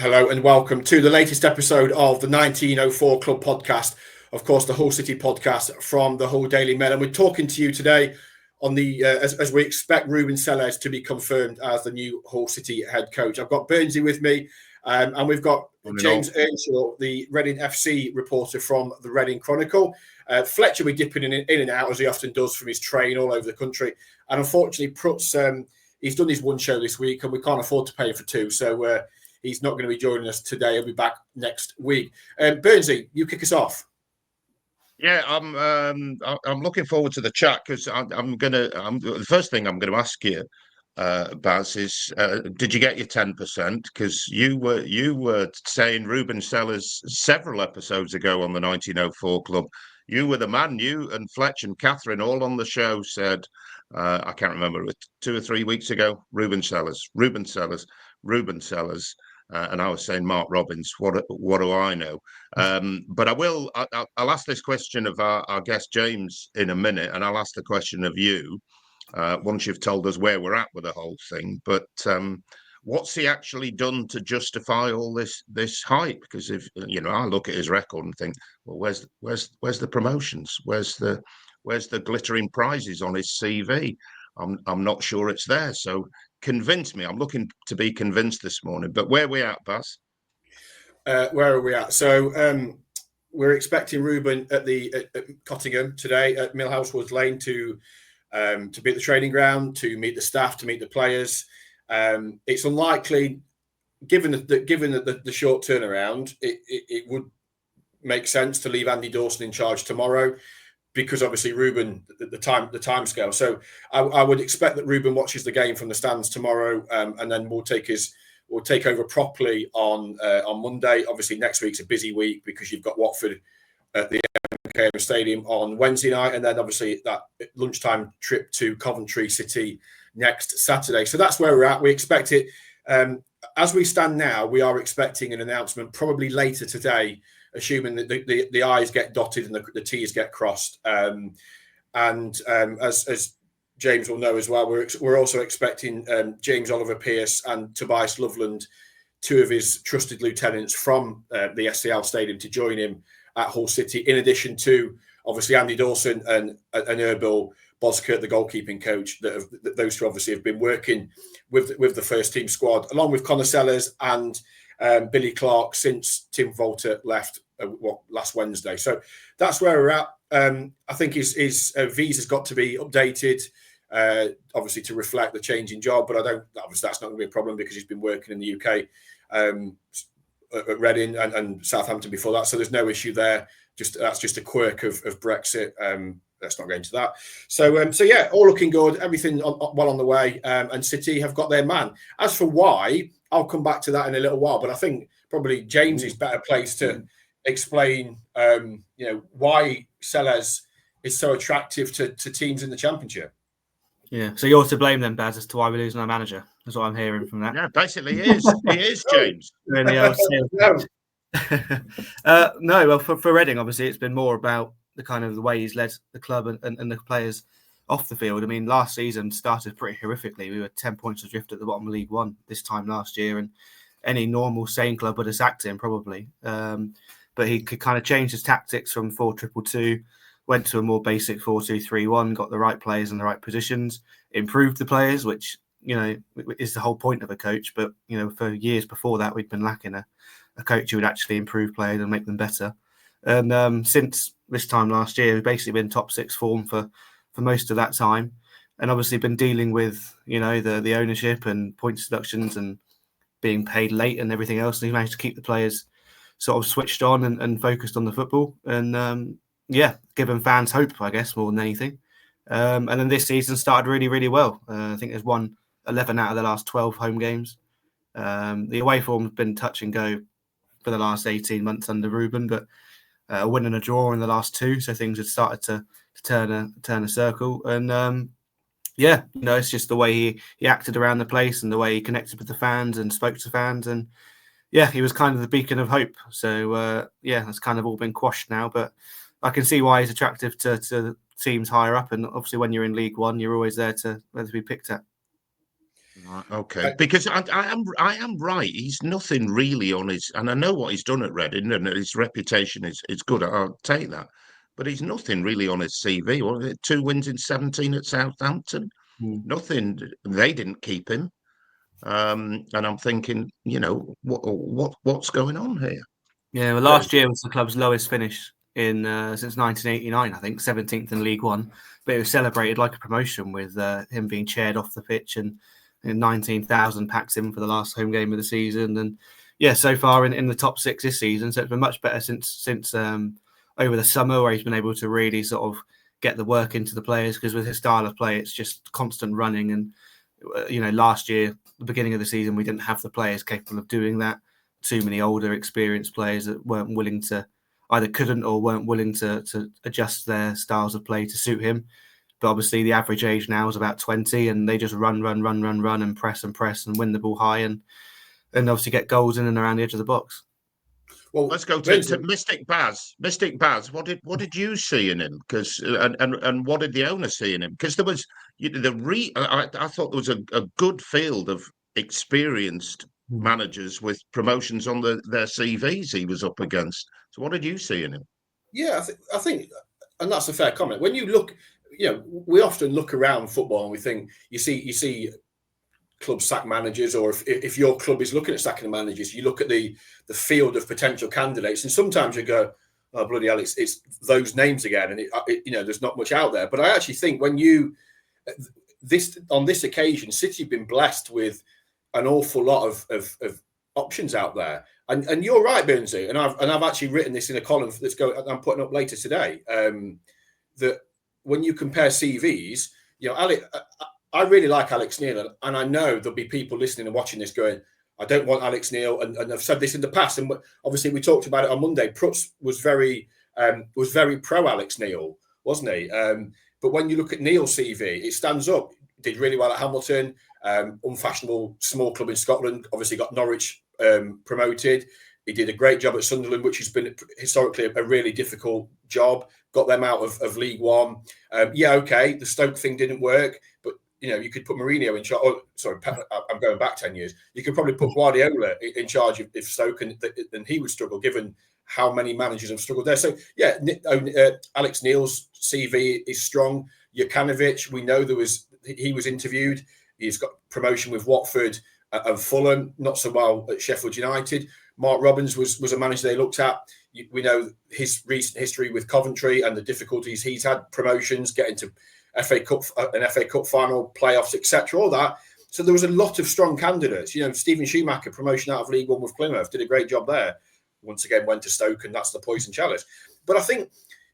Hello and welcome to the latest episode of the 1904 Club podcast. Of course, the Hull City podcast from the Hull Daily Mail. And we're talking to you today on the as we expect Ruben Selles to be confirmed as the new Hull City head coach. I've got Burnsy with me, and we've got James Earnshaw, the Reading FC reporter from the Reading Chronicle. Fletcher will be dipping in and out as he often does from his train all over the country. And unfortunately, Prutz, he's done his one show this week and we can't afford to pay for two. So he's not going to be joining us today. He'll be back next week. Burnsy, you kick us off. Yeah, I'm looking forward to the chat because the first thing I'm going to ask you, Baz, is did you get your 10%? Because you were saying Ruben Selles several episodes ago on the 1904 Club. You were the man. You and Fletch and Catherine all on the show said, I can't remember, 2 or 3 weeks ago, Ruben Selles. And I was saying Mark Robbins. What do I know? But I'll ask this question of our guest James in a minute, and I'll ask the question of you once you've told us where we're at with the whole thing. But what's he actually done to justify all this hype? Because if I look at his record and think, well, where's the promotions? Where's the glittering prizes on his CV? I'm not sure it's there. So convince me. I'm looking to be convinced this morning. But where are we at, Baz? Where are we at? So we're expecting Ruben at Cottingham today at Millhouse Woods Lane to be at the training ground, to meet the staff, to meet the players. It's unlikely, given the short turnaround, it would make sense to leave Andy Dawson in charge tomorrow, because obviously Ruben, the time scale. So I would expect that Ruben watches the game from the stands tomorrow, and then we'll take over properly on Monday. Obviously next week's a busy week because you've got Watford at the MKM Stadium on Wednesday night, and then obviously that lunchtime trip to Coventry City next Saturday. So that's where we're at. We expect it. As we stand now, we are expecting an announcement probably later today, assuming that the I's get dotted and the T's get crossed. As James will know as well, we're also expecting James Oliver Pearce and Tobias Loveland, two of his trusted lieutenants from the SCL Stadium, to join him at Hull City, in addition to obviously Andy Dawson and Erbil Bozkurt, the goalkeeping coach. Those two obviously have been working with the first team squad, along with Connor Sellers and Billy Clark since Tim Volter left last Wednesday. So that's where we're at. I think his visa's got to be updated, obviously to reflect the change in job, but obviously that's not going to be a problem because he's been working in the UK at Reading and Southampton before that, so there's no issue there. That's just a quirk of Brexit. Let's not go into that. So yeah, all looking good. Everything well on the way, and City have got their man. As for why, I'll come back to that in a little while. But I think probably James is better placed to explain, why Selles is so attractive to teams in the Championship. Yeah, so you're to blame then, Baz, as to why we're losing our manager. That's what I'm hearing from that. Yeah, basically he is James. No, well, for Reading, obviously, it's been more about the way he's led the club and the players off the field. I mean, last season started pretty horrifically. We were 10 points adrift at the bottom of League One this time last year, and any normal sane club would have sacked him probably. But he could kind of change his tactics from 4-2-2, went to a more basic 4-2-3-1, got the right players in the right positions, improved the players, which is the whole point of a coach. But for years before that, we'd been lacking a coach who would actually improve players and make them better. And since this time last year, we've basically been top 6 form for most of that time, and obviously been dealing with the ownership and points deductions and being paid late and everything else. And he managed to keep the players sort of switched on and focused on the football, and giving fans hope, I guess, more than anything. And then this season started really, really well. I think there's won 11 out of the last 12 home games. The away form has been touch and go for the last 18 months under Ruben, but a win and a draw in the last 2, so things had started to turn a circle. And it's just the way he acted around the place and the way he connected with the fans and spoke to fans, and he was kind of the beacon of hope. So that's kind of all been quashed now, but I can see why he's attractive to teams higher up, and obviously when you're in League One, you're always there to be picked at. Right, okay, because I am right. He's nothing really on his, and I know what he's done at Reading, and his reputation is good. I'll take that, but he's nothing really on his CV. What was it, 2 wins in 17 at Southampton? Nothing. They didn't keep him, and I'm thinking, what's going on here? Yeah, well, last year was the club's lowest finish in since 1989, I think, 17th in League One. But it was celebrated like a promotion with him being chaired off the pitch and 19,000 packs in for the last home game of the season. And yeah, so far in the top 6 this season. So it's been much better since over the summer, where he's been able to really sort of get the work into the players, because with his style of play, it's just constant running. And last year, the beginning of the season, we didn't have the players capable of doing that. Too many older, experienced players that weren't willing to, either couldn't or weren't willing to adjust their styles of play to suit him. But obviously, the average age now is about 20, and they just run and press and win the ball high and obviously get goals in and around the edge of the box. Well, let's go to Mystic Baz. Mystic Baz, what did you see in him? Because and what did the owner see in him? Because there was I thought there was a good field of experienced managers with promotions on their CVs he was up against. So what did you see in him? Yeah, I think, and that's a fair comment. When you look, we often look around football and we think you see clubs sack managers, or if your club is looking at sacking managers, you look at the field of potential candidates, and sometimes you go, oh bloody hell, it's those names again, and there's not much out there. But I actually think when on this occasion, City have been blessed with an awful lot of options out there, and you're right, Burnsy, and I've actually written this in a column I'm putting up later today, that when you compare CVs, I really like Alex Neil, and I know there'll be people listening and watching this going, I don't want Alex Neil, and I've said this in the past, and obviously we talked about it on Monday. Prutz was very pro Alex Neil, wasn't he? But when you look at Neil's CV, it stands up. Did really well at Hamilton, unfashionable small club in Scotland. Obviously got Norwich promoted. He did a great job at Sunderland, which has been historically a really difficult job. Got them out of League One. The Stoke thing didn't work, but you could put Mourinho in charge. Oh, sorry, I'm going back 10 years. You could probably put Guardiola in charge of Stoke, and he would struggle, given how many managers have struggled there. So yeah, Alex Neil's CV is strong. Jokanovic, we know he was interviewed. He's got promotion with Watford and Fulham, not so well at Sheffield United. Mark Robins was a manager they looked at. We know his recent history with Coventry and the difficulties he's had, promotions, getting to an FA Cup final, playoffs, etc. All that. So there was a lot of strong candidates. Stephen Schumacher, promotion out of League One with Plymouth, did a great job there. Once again, went to Stoke, and that's the poison chalice. But I think,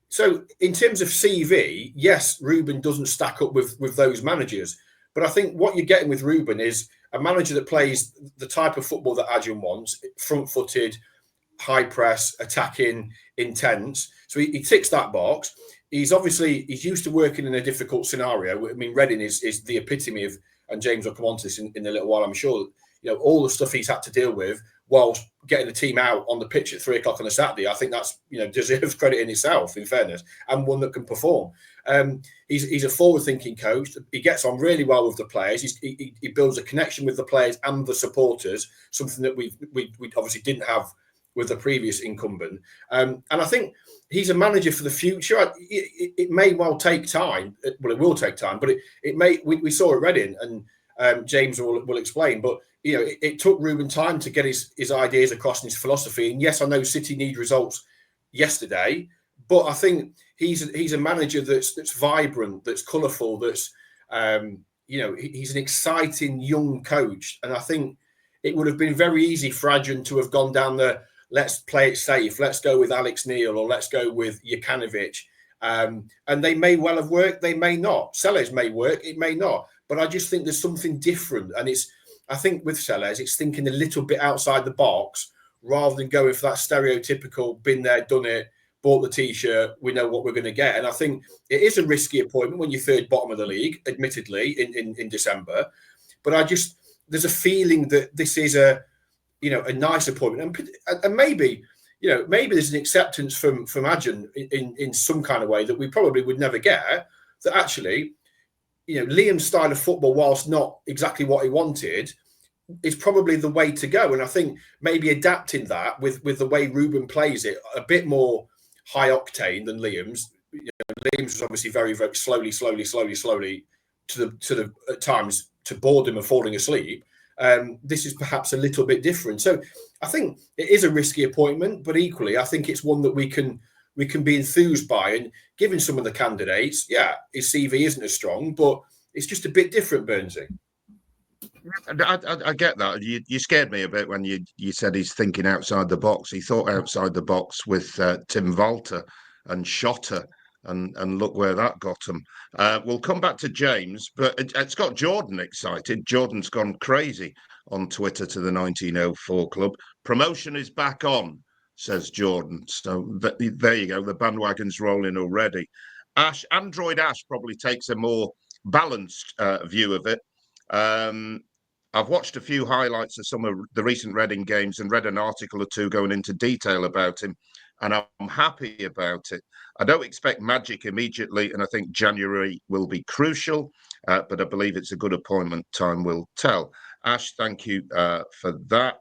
so in terms of CV, yes, Ruben doesn't stack up with those managers. But I think what you're getting with Ruben is a manager that plays the type of football that Acun wants, front-footed, high press, attacking, intense. So he ticks that box. He's used to working in a difficult scenario. I mean, Reading is the epitome of, and James will come on to this in a little while, I'm sure, all the stuff he's had to deal with while getting the team out on the pitch at 3:00 on a Saturday. I think that's, deserves credit in itself, in fairness, and one that can perform. He's a forward-thinking coach. He gets on really well with the players. He builds a connection with the players and the supporters, something that we obviously didn't have with the previous incumbent. And I think he's a manager for the future. It may well take time. Well, it will take time, but it may. We saw at Reading, and James will explain. But it took Ruben time to get his ideas across and his philosophy. And yes, I know City need results yesterday, but I think he's a manager that's vibrant, that's colourful, that's he's an exciting young coach. And I think it would have been very easy for Acun to have gone down the let's play it safe, let's go with Alex Neil, or let's go with Jokanovic. And they may well have worked, they may not. Selles may work, it may not. But I just think there's something different. And I think with Selles, it's thinking a little bit outside the box rather than going for that stereotypical, been there, done it, bought the T-shirt, we know what we're going to get. And I think it is a risky appointment when you're third bottom of the league, admittedly, in December. But there's a feeling that this is a nice appointment. And maybe there's an acceptance from Acun in some kind of way that we probably would never get, that actually Liam's style of football, whilst not exactly what he wanted, is probably the way to go. And I think maybe adapting that with the way Ruben plays it, a bit more high octane than Liam's. Liam's was obviously very, very slowly to the at times to boredom and falling asleep. This is perhaps a little bit different. So I think it is a risky appointment, but equally, I think it's one that we can be enthused by. And given some of the candidates, his CV isn't as strong, but it's just a bit different, Burnsy. I get that. You scared me a bit when you said he's thinking outside the box. He thought outside the box with Tim Walter and Schotter, and look where that got him. We'll come back to James, but it's got Jordan excited. Jordan's gone crazy on Twitter to the 1904 club. Promotion is back on, says Jordan. So there you go. The bandwagon's rolling already. Android Ash probably takes a more balanced view of it. I've watched a few highlights of some of the recent Reading games and read an article or two going into detail about him, and I'm happy about it. I don't expect magic immediately, and I think January will be crucial, but I believe it's a good appointment. Time will tell. Ash, thank you for that.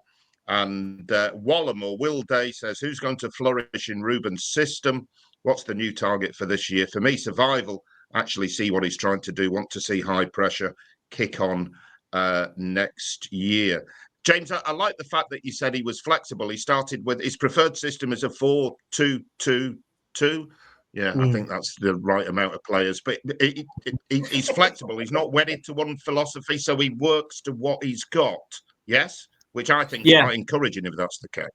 And Wallum or Will Day says, who's going to flourish in Ruben's system? What's the new target for this year? For me, survival. Actually see what he's trying to do. Want to see high pressure kick on next year. James, I like the fact that you said he was flexible. He started with his preferred system as a 4-2-2-2. I think that's the right amount of players, but he's flexible. He's not wedded to one philosophy, so he works to what he's got. Yes, which I think is quite encouraging if that's the case.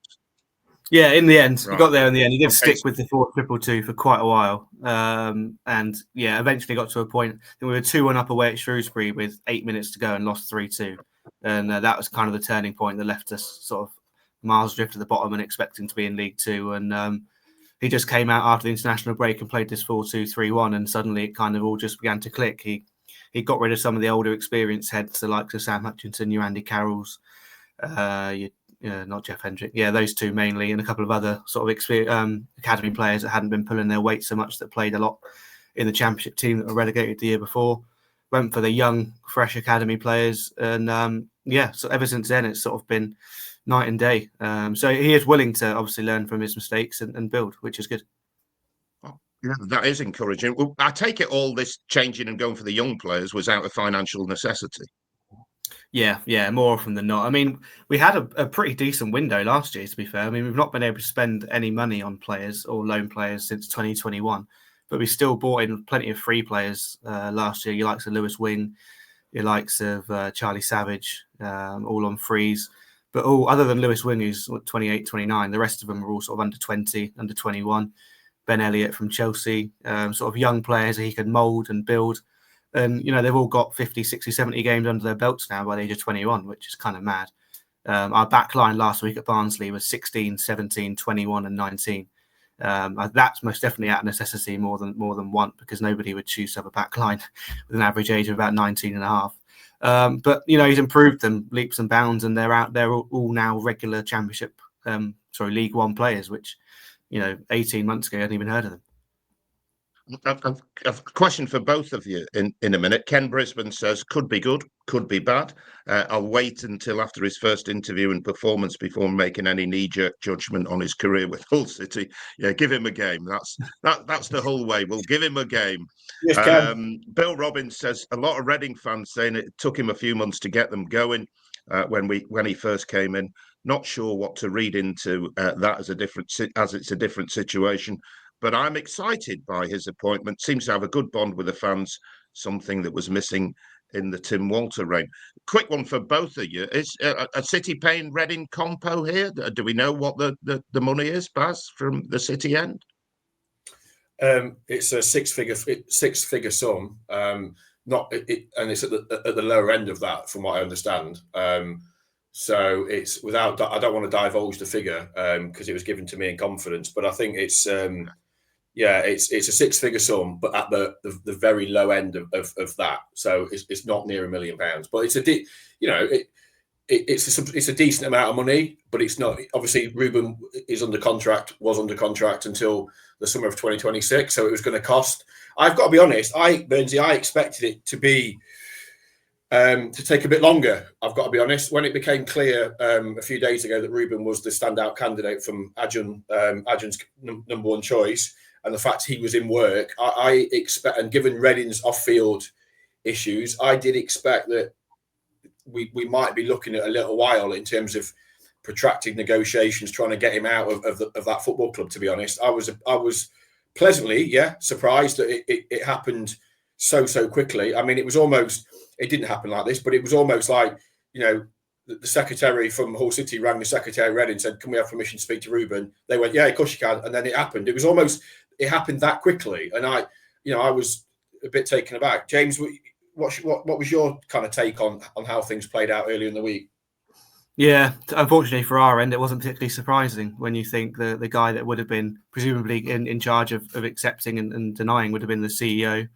Yeah, in the end, Right. He got there in the end. He did stick with the 4-2-2 for quite a while. And eventually got to a point that we were 2-1 up away at Shrewsbury with 8 minutes to go and lost 3-2. And that was kind of the turning point that left us sort of miles adrift at the bottom and expecting to be in League Two. And he just came out after the international break and played this 4-2-3-1, and suddenly it kind of all just began to click. He got rid of some of the older experienced heads, the likes of Sam Hutchinson, your Andy Carrolls, not Jeff Hendrick. Yeah, those two mainly, and a couple of other sort of academy players that hadn't been pulling their weight so much, that played a lot in the Championship team that were relegated the year before. Went for the young, fresh academy players. And so ever since then, it's sort of been night and day. So he is willing to obviously learn from his mistakes and build, which is good. Yeah, that is encouraging. Well, I take it all this changing and going for the young players was out of financial necessity. Yeah, more often than not. I mean, we had a pretty decent window last year, to be fair. I mean, we've not been able to spend any money on players or loan players since 2021, but we still bought in plenty of free players last year. Your likes of Lewis Wing, your likes of Charlie Savage, all on frees. But all other than Lewis Wing, who's 28, 29, the rest of them are all sort of under 20, under 21. Ben Elliott from Chelsea, sort of young players that he can mould and build. And, they've all got 50, 60, 70 games under their belts now by the age of 21, which is kind of mad. Our back line last week at Barnsley was 16, 17, 21 and 19. That's most definitely out of necessity more than want, because nobody would choose to have a back line with an average age of about 19 and a half. But, he's improved them leaps and bounds, and they're out there all now regular Championship, League One players, which, 18 months ago, I hadn't even heard of them. I've a question for both of you in a minute. Ken Brisbane says, could be good, could be bad. I'll wait until after his first interview and performance before making any knee-jerk judgment on his career with Hull City. Yeah, give him a game. That's the whole way. We'll give him a game. Yes, Ken. Bill Robbins says, a lot of Reading fans saying it took him a few months to get them going when he first came in. Not sure what to read into that as it's a different situation. But I'm excited by his appointment. Seems to have a good bond with the fans, something that was missing in the Tim Walter reign. Quick one for both of you. Is a City paying Reading compo here? Do we know what the money is, Baz, from the City end? It's a six-figure sum. And it's at the lower end of that, from what I understand. So it's without. I don't want to divulge the figure because it was given to me in confidence. But I think it's. It's a six-figure sum, but at the very low end of that. So it's not near £1 million. But it's it's a decent amount of money, but it's not. Obviously, Ruben was under contract until the summer of 2026, so it was going to cost. I've got to be honest, Bernsey, I expected it to be to take a bit longer. I've got to be honest. When it became clear a few days ago that Ruben was the standout candidate from Acun's number one choice, and the fact he was in work, I expect, and given Reading's off-field issues, I did expect that we might be looking at a little while in terms of protracted negotiations, trying to get him out of that football club. To be honest, I was pleasantly, surprised that it happened so quickly. I mean, it didn't happen like this, but it was almost like, the secretary from Hull City rang the secretary of Reading and said, "Can we have permission to speak to Ruben?" They went, "Yeah, of course you can," and then it happened. It happened that quickly, and I was a bit taken aback. James, what was your kind of take on how things played out earlier in the week? Yeah, unfortunately for our end, it wasn't particularly surprising when you think the guy that would have been presumably in charge of accepting and denying would have been the CEO,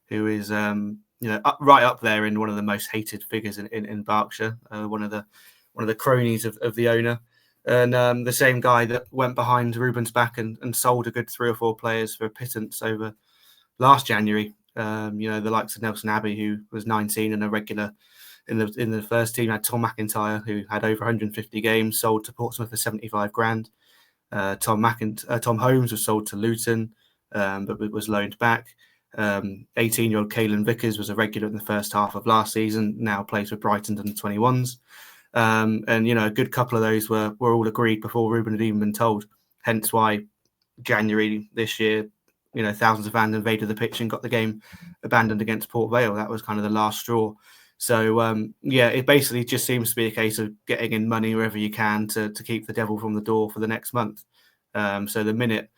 who is right up there in one of the most hated figures in Berkshire, one of the cronies of the owner, and the same guy that went behind Ruben's back and sold a good 3 or 4 players for a pittance over last January. The likes of Nelson Abbey, who was 19 and a regular in the first team. Had Tom McIntyre, who had over 150 games, sold to Portsmouth for 75 grand. Tom Holmes was sold to Luton, but was loaned back. 18-year-old Caelan Vickers was a regular in the first half of last season, now plays for Brighton under 21s. And a good couple of those were all agreed before Ruben had even been told. Hence why January this year, thousands of fans invaded the pitch and got the game abandoned against Port Vale. That was kind of the last straw. So, it basically just seems to be a case of getting in money wherever you can to keep the devil from the door for the next month. So the minute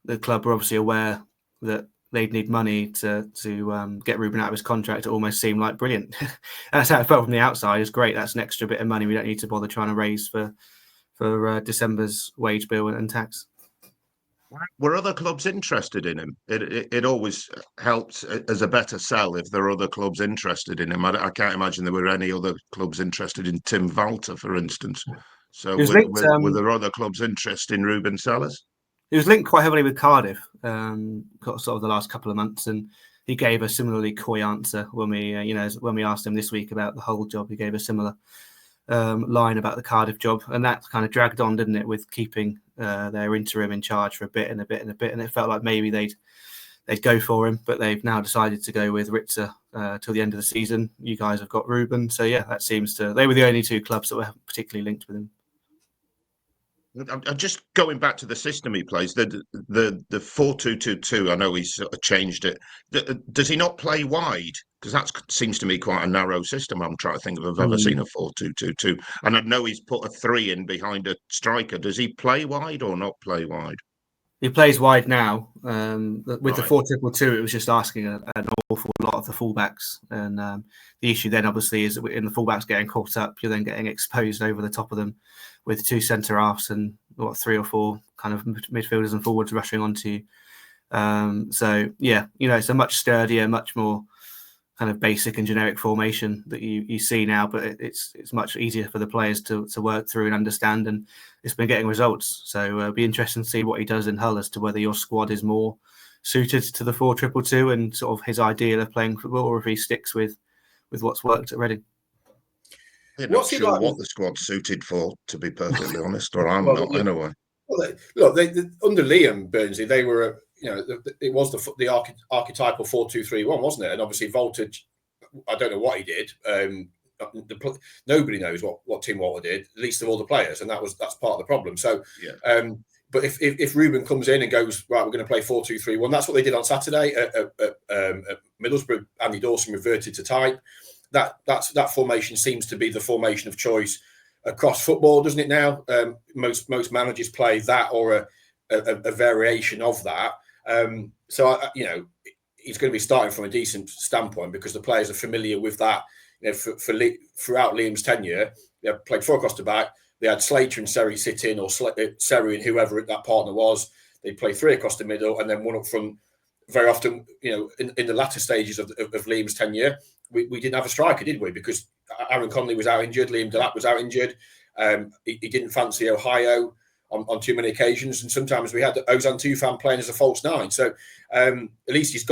the club were obviously aware that they'd need money to get Ruben out of his contract, it almost seemed like brilliant. That's how it felt from the outside. It's great. That's an extra bit of money we don't need to bother trying to raise for December's wage bill and tax. Were other clubs interested in him? It always helps as a better sell if there are other clubs interested in him. I can't imagine there were any other clubs interested in Tim Walter, for instance. So were there other clubs interested in Ruben Selles? He was linked quite heavily with Cardiff, sort of the last couple of months, and he gave a similarly coy answer when we asked him this week about the whole job. He gave a similar line about the Cardiff job, and that kind of dragged on, didn't it, with keeping their interim in charge for a bit, and it felt like maybe they'd go for him, but they've now decided to go with Ritzer till the end of the season. You guys have got Ruben, so that seems to. They were the only 2 clubs that were particularly linked with him. I'm just going back to the system he plays, the 4-2-2-2. I know he's sort of changed it. Does he not play wide? Because that seems to me quite a narrow system. I'm trying to think if I've ever seen a 4-2-2-2. And I know he's put a 3 in behind a striker. Does he play wide or not play wide? He plays wide now. With the 4-2-2, it was just asking an awful lot of the fullbacks. And the issue then, obviously, is that in the fullbacks getting caught up, you're then getting exposed over the top of them with 2 centre-halves and 3 or 4 kind of midfielders and forwards rushing onto you. It's a much sturdier, much more kind of basic and generic formation that you see now, but it's much easier for the players to work through and understand, and it's been getting results. So it'll be interesting to see what he does in Hull as to whether your squad is more suited to the 4-2-2 and sort of his ideal of playing football, or if he sticks with what's worked at Reading. I'm not sure what the squad's suited for, to be perfectly honest, or I'm not anyway. Well, look, under Liam Bernsey, they were, it was the archetypal 4-2-3-1, wasn't it? And obviously Voltage, I don't know what he did. Nobody knows what Tim Walter did, least of all the players, and that's part of the problem. So, but if Ruben comes in and goes, right, we're going to play 4-2-3-1, that's what they did on Saturday at Middlesbrough. Andy Dawson reverted to type. That formation seems to be the formation of choice across football, doesn't it now? Most managers play that or a variation of that. So he's going to be starting from a decent standpoint because the players are familiar with that. Throughout Liam's tenure, they played 4 across the back. They had Slater and Seri sit in, or Seri and whoever that partner was. They play 3 across the middle and then 1 up front. Very often, in the latter stages of Liam's tenure, we didn't have a striker, did we? Because Aaron Conley was out injured, Liam Delap was out injured. He didn't fancy Ohio on too many occasions, and sometimes we had Ozan Tufan playing as a false nine. So at least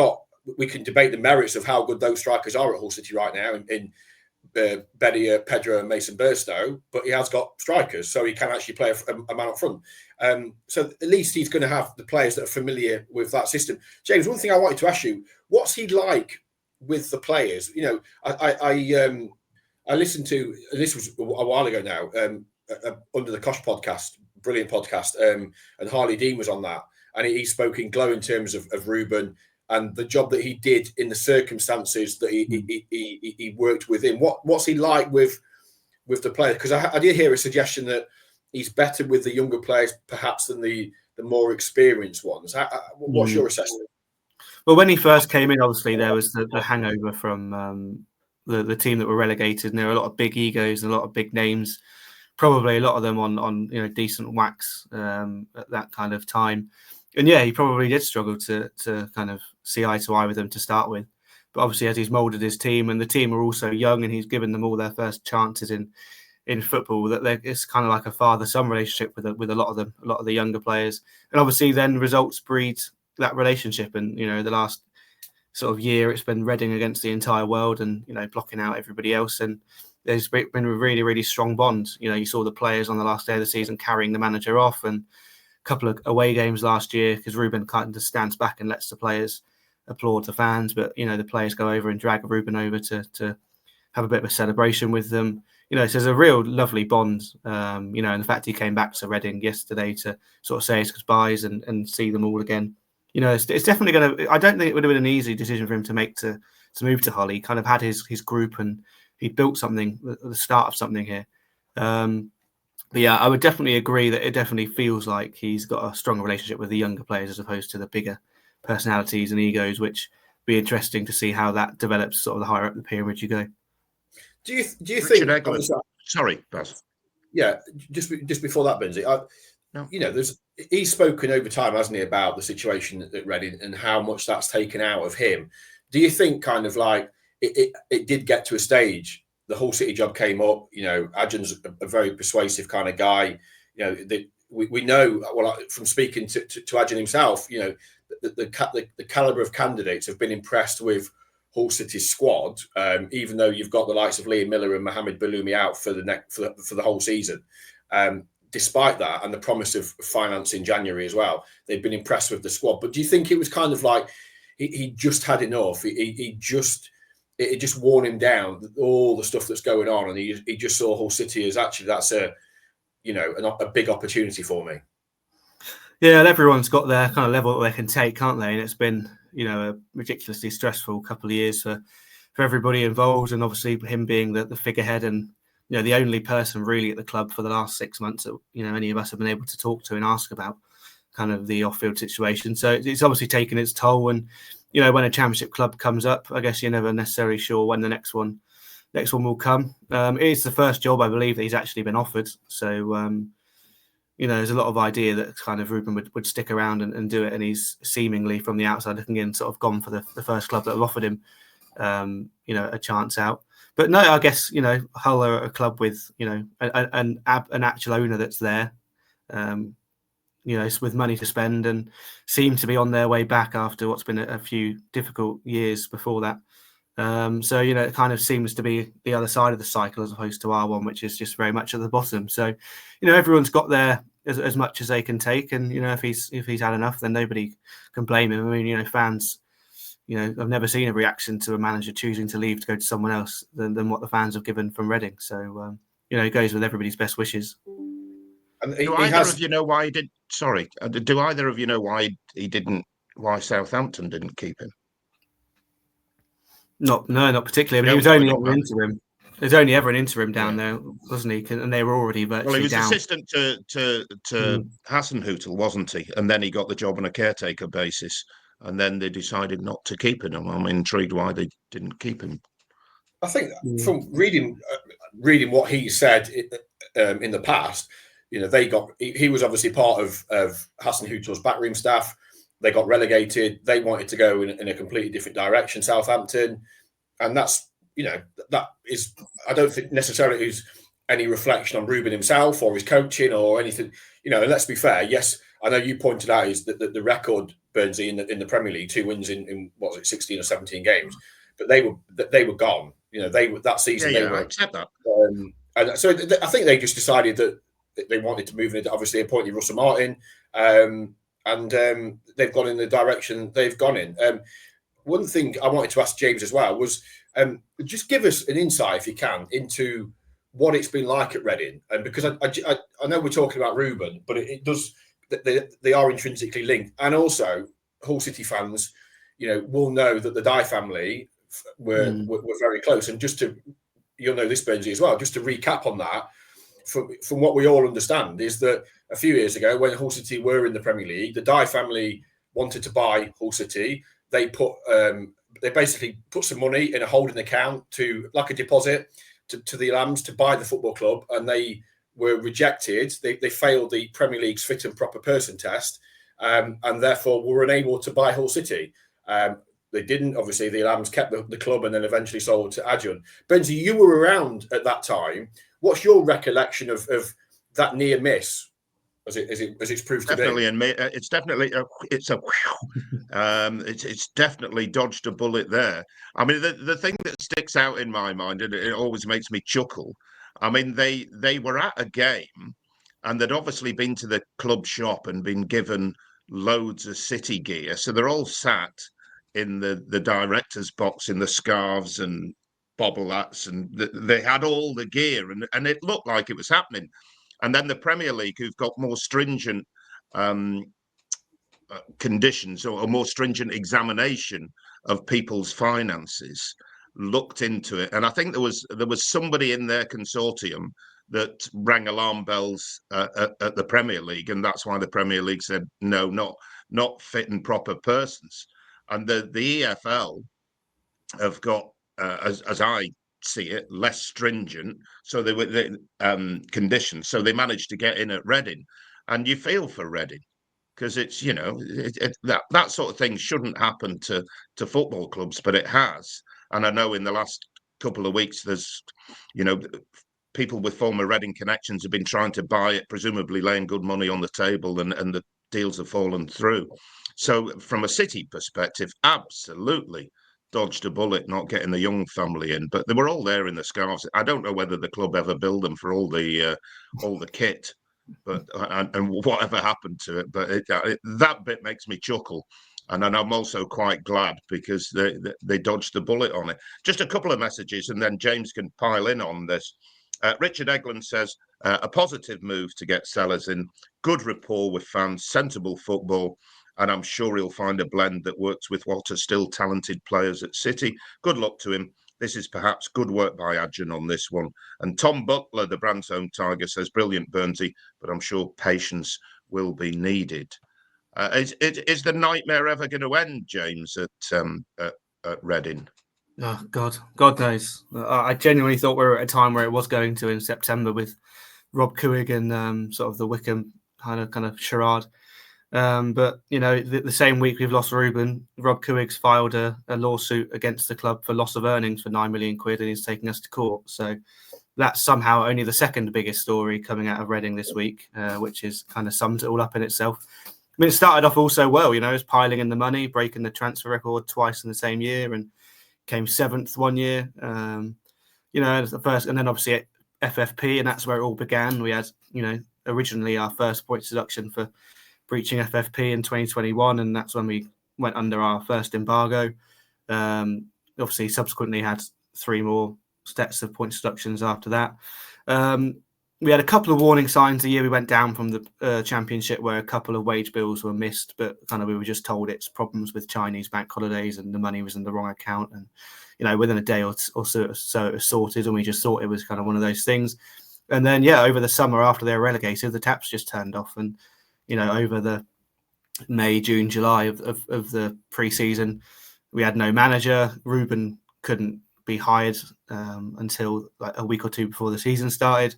we can debate the merits of how good those strikers are at Hull City right now in Bedia, Pedro and Mason Burstow, but he has got strikers, so he can actually play a man up front. So at least he's going to have the players that are familiar with that system. James, one thing I wanted to ask you, what's he like with the players? I listened to, this was a while ago now, Under the Kosh podcast, brilliant podcast, and Harley Dean was on that, and he spoke in glowing terms of Ruben and the job that he did in the circumstances that he worked within. What's he like with the players? Because I did hear a suggestion that he's better with the younger players perhaps than the more experienced ones. What's your assessment? Well, when he first came in, obviously there was the hangover from the team that were relegated, and there were a lot of big egos and a lot of big names, probably a lot of them on decent wax at that kind of time. And yeah, he probably did struggle to kind of see eye to eye with them to start with. But obviously, as he's moulded his team, and the team are also young, and he's given them all their first chances in football, that it's kind of like a father-son relationship with a lot of them, a lot of the younger players. And obviously, then results breed that relationship. And the last sort of year, it's been Reading against the entire world, and blocking out everybody else. And there's been a really, really strong bond. You saw the players on the last day of the season carrying the manager off, and couple of away games last year, because Ruben kind of stands back and lets the players applaud the fans, but the players go over and drag Ruben over to have a bit of a celebration with them. So there's a real lovely bond, and the fact he came back to Reading yesterday to sort of say his goodbyes and see them all again. It's definitely going to, I don't think it would have been an easy decision for him to make to move to Hull. He kind of had his group, and he built something, the start of something here. But yeah, I would definitely agree that it definitely feels like he's got a stronger relationship with the younger players as opposed to the bigger personalities and egos, which be interesting to see how that develops sort of the higher up the pyramid you go. Do you think? Sorry, Baz. Yeah, just before that, Benzie. He's spoken over time, hasn't he, about the situation at Reading and how much that's taken out of him. Do you think kind of like it did get to a stage? The Hull City job came up. Acun's a very persuasive kind of guy. We know, well, from speaking to Acun himself, the caliber of candidates have been impressed with Hull City's squad, even though you've got the likes of Liam Miller and Mohamed Baloumi out for the whole season. Despite that, and the promise of finance in January as well, they've been impressed with the squad. But do you think it was kind of like he just had enough? It just worn him down, all the stuff that's going on, and he just saw Hull City as actually that's a big opportunity for me. Yeah, and everyone's got their kind of level that they can take, can't they? And it's been a ridiculously stressful couple of years for everybody involved, and obviously him being the figurehead and the only person really at the club for the last 6 months that any of us have been able to talk to and ask about kind of the off-field situation. So it's obviously taken its toll, and when a championship club comes up, I guess you're never necessarily sure when the next one will come. It is the first job, I believe, that he's actually been offered. So, there's a lot of idea that kind of Ruben would stick around and do it. And he's seemingly from the outside looking in sort of gone for the first club that have offered him, a chance out. But no, I guess, Hull are a club with, an actual owner that's there. With money to spend, and seem to be on their way back after what's been a few difficult years before that. So, it kind of seems to be the other side of the cycle as opposed to our one, which is just very much at the bottom. So, everyone's got there as much as they can take. And, if he's had enough, then nobody can blame him. I mean, fans, I've never seen a reaction to a manager choosing to leave to go to someone else than what the fans have given from Reading. So, it goes with everybody's best wishes. And do either of you know why he did? Sorry, do either of you know why why Southampton didn't keep him? Not particularly. I mean, he was only ever interim. There's only ever an interim down there, wasn't he? And they were already virtually down. Well, he was assistant to Hasenhüttl, wasn't he? And then he got the job on a caretaker basis, and then they decided not to keep him. I'm intrigued why they didn't keep him. I think from reading what he said in the past. He was obviously part of Hasenhüttl's backroom staff. They got relegated. They wanted to go in a completely different direction, Southampton. And that's, that is, I don't think necessarily is any reflection on Ruben himself or his coaching or anything. And let's be fair. Yes, I know you pointed out is that the record, Burnsy, in the Premier League, 2 wins in what was it, 16 or 17 games, but they were gone. They were that season. Yeah, they were. I accept that. And so I think they just decided that they wanted to move into, obviously, appointing Russell Martin, and they've gone in the direction they've gone in. One thing I wanted to ask James as well was just give us an insight, if you can, into what it's been like at Reading. And because I know we're talking about Ruben, but it does, they are intrinsically linked. And also, Hull City fans, will know that the Dye family were very close. And just to, you'll know this, Benji, as well, just to recap on that, from what we all understand, is that a few years ago, when Hull City were in the Premier League, the Dye family wanted to buy Hull City. They basically put some money in a holding account to, like a deposit, to the Lambs to buy the football club, and they were rejected. They failed the Premier League's fit and proper person test, and therefore were unable to buy Hull City. They didn't. Obviously, the Lambs kept the club and then eventually sold to Acun. Benji, you were around at that time. What's your recollection of that near miss, as it's proved definitely to be? It's definitely it's definitely dodged a bullet there. I mean, the thing that sticks out in my mind, and it always makes me chuckle. I mean, they were at a game, and they'd obviously been to the club shop and been given loads of City gear, so they're all sat in the director's box in the scarves and bobble hats, and they had all the gear, and it looked like it was happening. And then the Premier League, who've got more stringent conditions or a more stringent examination of people's finances, looked into it. And I think there was somebody in their consortium that rang alarm bells at the Premier League, and that's why the Premier League said no, not fit and proper persons. And the EFL have got, as I see it, less stringent. So they were conditions. So they managed to get in at Reading, and you feel for Reading because it's that sort of thing shouldn't happen to football clubs, but it has. And I know in the last couple of weeks, there's people with former Reading connections have been trying to buy it, presumably laying good money on the table, and the deals have fallen through. So from a City perspective, absolutely dodged a bullet not getting the Young family in, but they were all there in the scarves. I don't know whether the club ever billed them for all the kit, but and whatever happened to it. But that bit makes me chuckle, and I'm also quite glad because they dodged the bullet on it. Just a couple of messages, and then James can pile in on this. Richard Egland says a positive move to get Selles in, good rapport with fans, sensible football. And I'm sure he'll find a blend that works with what are still talented players at City. Good luck to him. This is perhaps good work by Acun on this one. And Tom Butler, the Brand's Home Tiger, says, brilliant, Burnsy, but I'm sure patience will be needed. Is the nightmare ever going to end, James, at Reading? Oh, God knows. I genuinely thought we were at a time where it was going to in September with Rob Couhig and sort of the Wickham kind of charade. But the same week we've lost Ruben, Rob Couhig's filed a lawsuit against the club for loss of earnings for £9 million, and he's taking us to court. So that's somehow only the second biggest story coming out of Reading this week, which is kind of sums it all up in itself. I mean, it started off also well, it was piling in the money, breaking the transfer record twice in the same year, and came 7th one year. The first, and then obviously at FFP, and that's where it all began. We had, originally our first points deduction for breaching FFP in 2021, and that's when we went under our first embargo. Obviously, subsequently had 3 more sets of points deductions after that. We had a couple of warning signs the year we went down from the Championship, where a couple of wage bills were missed, but we were just told it's problems with Chinese bank holidays and the money was in the wrong account. And within a day or so it was sorted, and we just thought it was kind of one of those things. And then over the summer after they were relegated, the taps just turned off, and over the May, June, July of the pre-season, we had no manager. Ruben couldn't be hired until a week or 2 before the season started.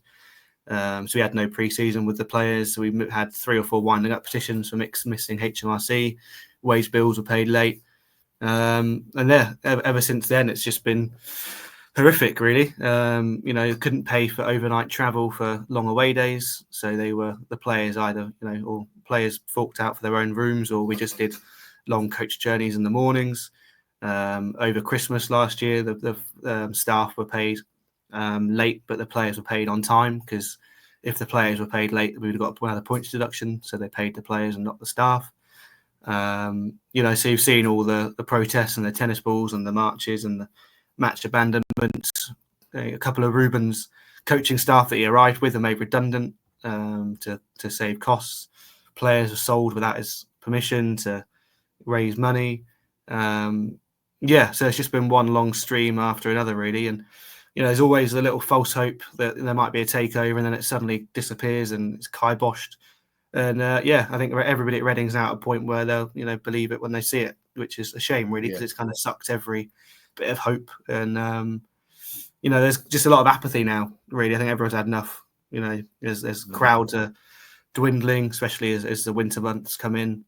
So we had no pre-season with the players. So we had 3 or 4 winding up petitions for missing HMRC. Wage bills were paid late. And ever since then, it's just been horrific, really. Couldn't pay for overnight travel for long away days, so the players either or players forked out for their own rooms, or we just did long coach journeys in the mornings. Over Christmas last year, the staff were paid late, but the players were paid on time, because if the players were paid late, we would have got one of the points deduction, so they paid the players and not the staff. So you've seen all the protests and the tennis balls and the marches and the match abandonments. A couple of Ruben's coaching staff that he arrived with are made redundant to save costs. Players are sold without his permission to raise money. So it's just been one long stream after another, really. And there's always a little false hope that there might be a takeover, and then it suddenly disappears and it's kiboshed. And I think everybody at Reading's now at a point where they'll believe it when they see it, which is a shame, really, because it's kind of sucked every bit of hope. And there's just a lot of apathy now, really. I think everyone's had enough. There's crowds are dwindling, especially as the winter months come in.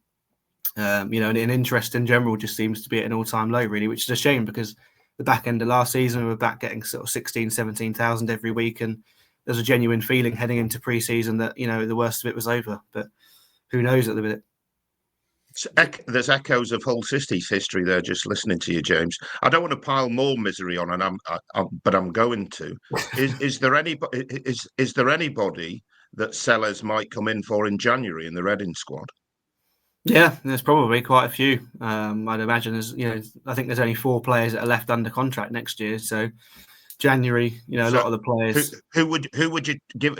And interest in general just seems to be at an all-time low, really, which is a shame, because the back end of last season we were back getting sort of 17,000 every week, and there's a genuine feeling heading into pre-season that the worst of it was over. But who knows at the minute? There's echoes of Hull City's history there, just listening to you, James. I don't want to pile more misery on, but I'm going to. Is there anybody that Selles might come in for in January in the Reading squad? Yeah, there's probably quite a few. I'd imagine I think there's only 4 players that are left under contract next year. So January, a lot of the players. Who would you give,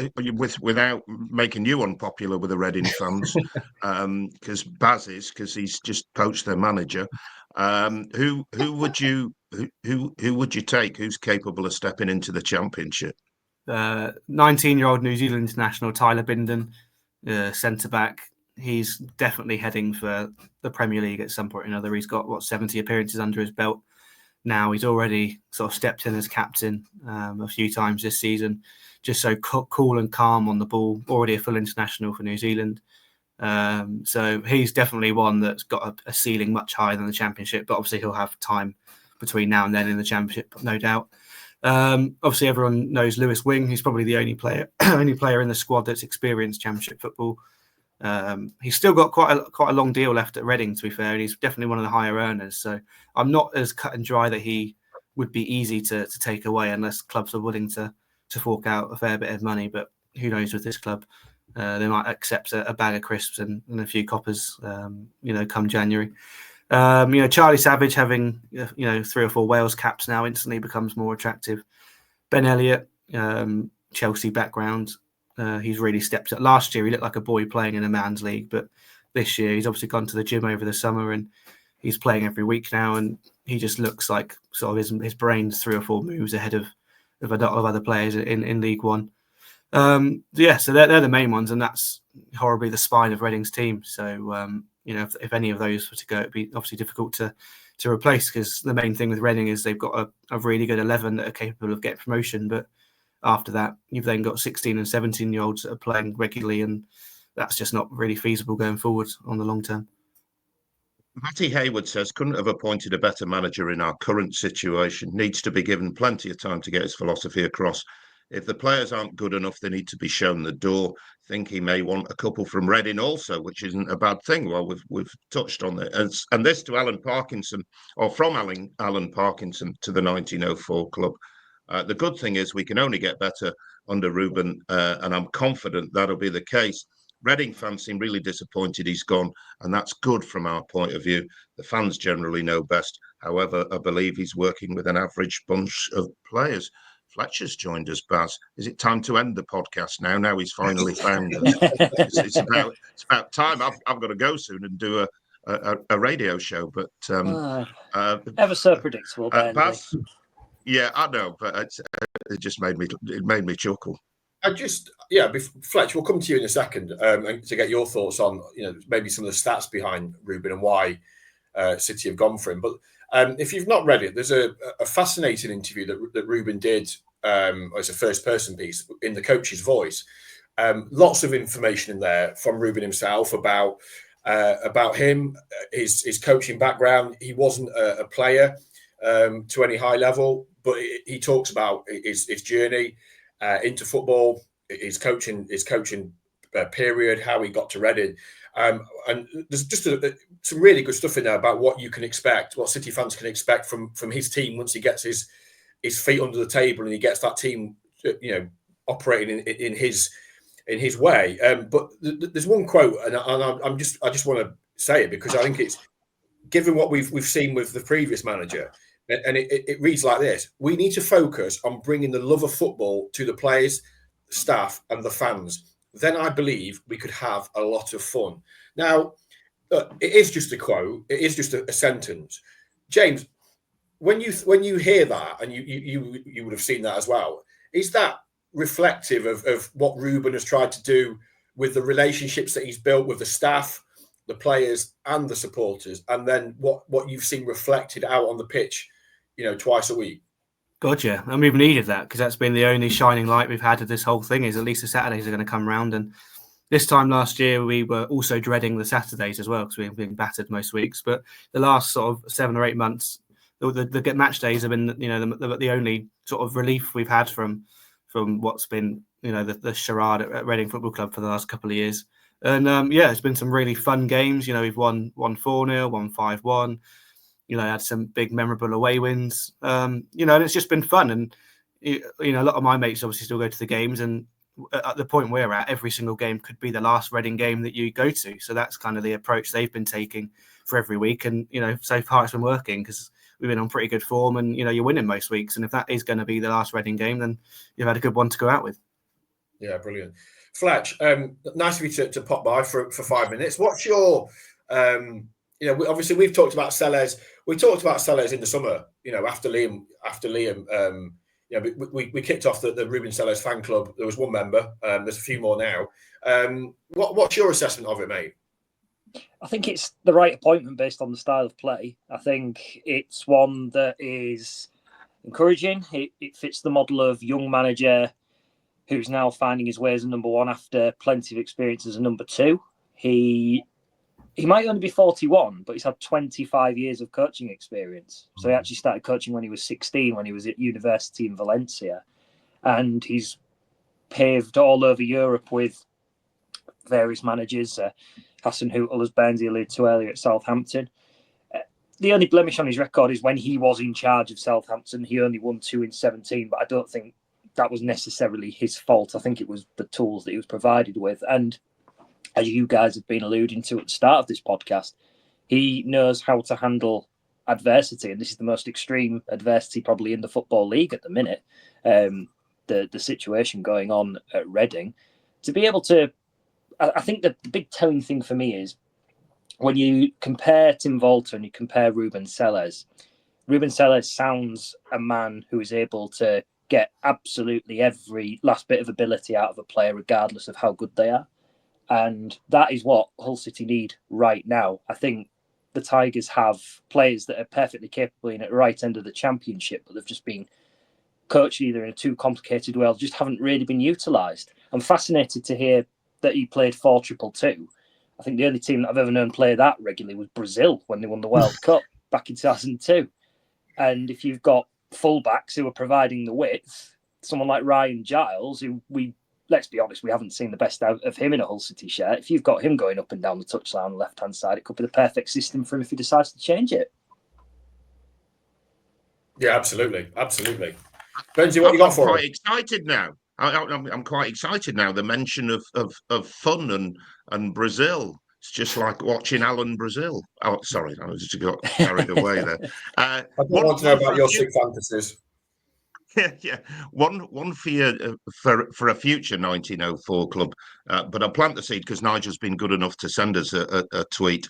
without making you unpopular with the Reading fans? Because he's just poached their manager. Who would you take? Who's capable of stepping into the Championship? 19-year-old New Zealand international Tyler Bindon, centre back. He's definitely heading for the Premier League at some point or another. He's got 70 appearances under his belt now. He's already sort of stepped in as captain a few times this season, just so cool and calm on the ball. Already a full international for New Zealand. So he's definitely one that's got a ceiling much higher than the Championship, but obviously he'll have time between now and then in the Championship, no doubt. Obviously everyone knows Lewis Wing. He's probably the only player in the squad that's experienced Championship football. He's still got quite a long deal left at Reading, to be fair, and he's definitely one of the higher earners. So I'm not as cut and dry that he would be easy to take away unless clubs are willing to fork out a fair bit of money. But who knows with this club? They might accept a bag of crisps and a few coppers, come January. Charlie Savage having 3 or 4 Wales caps now instantly becomes more attractive. Ben Elliott, Chelsea background. He's really stepped up. Last year, he looked like a boy playing in a man's league, but this year he's obviously gone to the gym over the summer and he's playing every week now. And he just looks like sort of his brain's 3 or 4 moves ahead of a lot of other players in League One. So they're the main ones, and that's horribly the spine of Reading's team. So if any of those were to go, it'd be obviously difficult to replace, because the main thing with Reading is they've got a really good 11 that are capable of getting promotion, but after that, you've then got 16 and 17-year-olds that are playing regularly, and that's just not really feasible going forward on the long term. Matty Hayward says, couldn't have appointed a better manager in our current situation. Needs to be given plenty of time to get his philosophy across. If the players aren't good enough, they need to be shown the door. Think he may want a couple from Reading also, which isn't a bad thing. Well, we've touched on it. And this to Alan Parkinson, or from Alan Parkinson to the 1904 club. The good thing is we can only get better under Ruben, and I'm confident that'll be the case. Reading fans seem really disappointed he's gone, and that's good from our point of view. The fans generally know best. However, I believe he's working with an average bunch of players. Fletcher's joined us, Baz. Is it time to end the podcast now? Now he's finally found us. It's about time. I've got to go soon and do a radio show. But ever so predictable, Baz. Yeah, I know, but it just made me chuckle. Fletch, we'll come to you in a second to get your thoughts on maybe some of the stats behind Ruben and why City have gone for him. But if you've not read it, there's a fascinating interview that Ruben did as a first-person piece in the coach's voice. Lots of information in there from Ruben himself about him, his coaching background. He wasn't a player to any high level, but he talks about his journey into football, his coaching period, how he got to Reading. And there's just some really good stuff in there about what you can expect, what City fans can expect from his team once he gets his feet under the table and he gets that team, operating in his way. But there's one quote, and I just want to say it because I think it's, given what we've seen with the previous manager, and it reads like this: we need to focus on bringing the love of football to the players, staff, and the fans. Then I believe we could have a lot of fun. Now, it is just a quote. It is just a sentence. James, when you hear that, and you would have seen that as well, is that reflective of what Ruben has tried to do with the relationships that he's built with the staff, the players, and the supporters, and then what you've seen reflected out on the pitch, twice a week? Gotcha. And we've needed that because that's been the only shining light we've had of this whole thing, is at least the Saturdays are going to come round. And this time last year, we were also dreading the Saturdays as well because we've been battered most weeks. But the last sort of 7 or 8 months, the match days have been, the only sort of relief we've had from what's been, the charade at Reading Football Club for the last couple of years. And it's been some really fun games. We've won 4-0, won 5-1. Had some big memorable away wins. And it's just been fun. And a lot of my mates obviously still go to the games. And at the point we're at, every single game could be the last Reading game that you go to. So that's kind of the approach they've been taking for every week. And so far it's been working because we've been on pretty good form. And you're winning most weeks. And if that is going to be the last Reading game, then you've had a good one to go out with. Yeah, brilliant. Fletch, nice of you to pop by for 5 minutes. What's your, obviously we've talked about Selles. We talked about Selles in the summer, after Liam. We kicked off the Ruben Selles fan club. There was one member. There's a few more now. What's your assessment of it, mate? I think it's the right appointment based on the style of play. I think it's one that is encouraging. It fits the model of young manager who's now finding his way as a number one after plenty of experience as a number two. He might only be 41, but he's had 25 years of coaching experience. So he actually started coaching when he was 16, when he was at university in Valencia. And he's paved all over Europe with various managers. Hassan Hootel, as Bernsey alluded to earlier, at Southampton. The only blemish on his record is when he was in charge of Southampton, he only won 2 in 17, but I don't think that was necessarily his fault. I think it was the tools that he was provided with. And as you guys have been alluding to at the start of this podcast, he knows how to handle adversity. And this is the most extreme adversity probably in the Football League at the minute. The situation going on at Reading. To be able to, I think that the big telling thing for me is when you compare Tim Volta and you compare Ruben Selles sounds a man who is able to get absolutely every last bit of ability out of a player, regardless of how good they are. And that is what Hull City need right now. I think the Tigers have players that are perfectly capable in at the right end of the Championship, but they've just been coached either in a too complicated way or just haven't really been utilised. I'm fascinated to hear that he played 4-2-2. I think the only team that I've ever known play that regularly was Brazil when they won the World Cup back in 2002. And if you've got fullbacks who are providing the width, someone like Ryan Giles, who let's be honest, we haven't seen the best out of him in a Hull City shirt. If you've got him going up and down the touchline on the left-hand side, it could be the perfect system for him if he decides to change it. Yeah, absolutely. Benji, what you got for I'm quite excited now. I'm quite excited now. The mention of fun and Brazil. It's just like watching Alan Brazil. Oh, sorry, I just got carried away there. I don't want to know about your sick fantasies. Yeah. One for you for a future 1904 club. But I'll plant the seed because Nigel's been good enough to send us a tweet.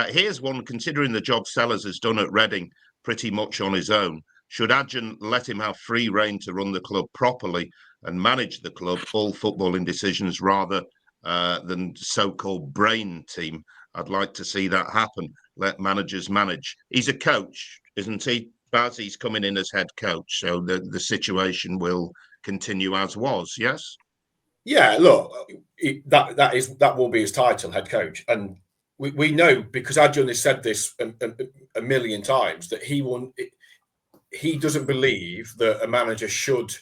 Here's one: considering the job Selles has done at Reading pretty much on his own, should Acun let him have free rein to run the club properly and manage the club, all footballing decisions rather than so-called brain team? I'd like to see that happen. Let managers manage. He's a coach, isn't he? Baz, he's coming in as head coach, so the situation will continue as was. Yes. Yeah. Look, that will be his title, head coach, and we know because Acun has said this a million times that he he doesn't believe that a manager should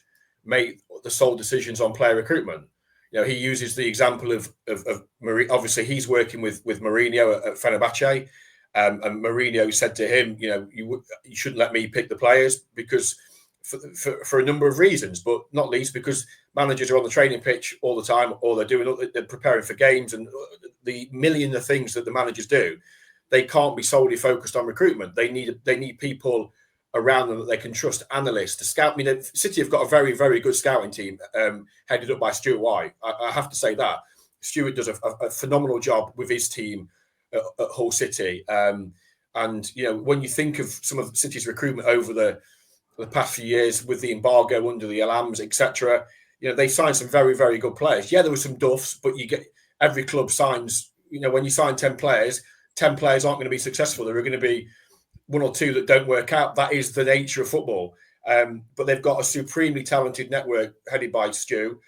make the sole decisions on player recruitment. He uses the example of obviously he's working with Mourinho at Fenerbahce, and Mourinho said to him, you shouldn't let me pick the players because for a number of reasons, but not least because managers are on the training pitch all the time, or they're preparing for games, and the million of things that the managers do. They can't be solely focused on recruitment. They need people around them that they can trust, analysts, to scout. City have got a very, very good scouting team headed up by Stuart White. I have to say that. Stuart does a phenomenal job with his team at Hull City. And, when you think of some of City's recruitment over the past few years with the embargo under the Alams, etc., they signed some very, very good players. Yeah, there were some duffs, but every club signs, when you sign 10 players, 10 players aren't going to be successful. There are going to be one or two that don't work out. That is the nature of football. But they've got a supremely talented network headed by Stu.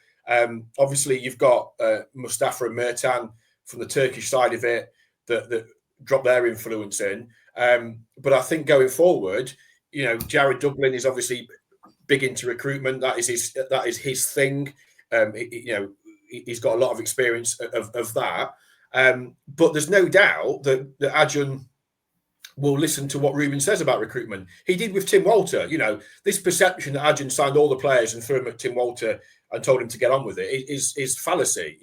Obviously, you've got Mustafa and Mertan from the Turkish side of it that drop their influence in. But I think going forward, Jared Dublin is obviously big into recruitment. That is his thing. He's got a lot of experience of that. But there's no doubt that Acun will listen to what Ruben says about recruitment. He did with Tim Walter. This perception that Acun signed all the players and threw them at Tim Walter and told him to get on with it is fallacy.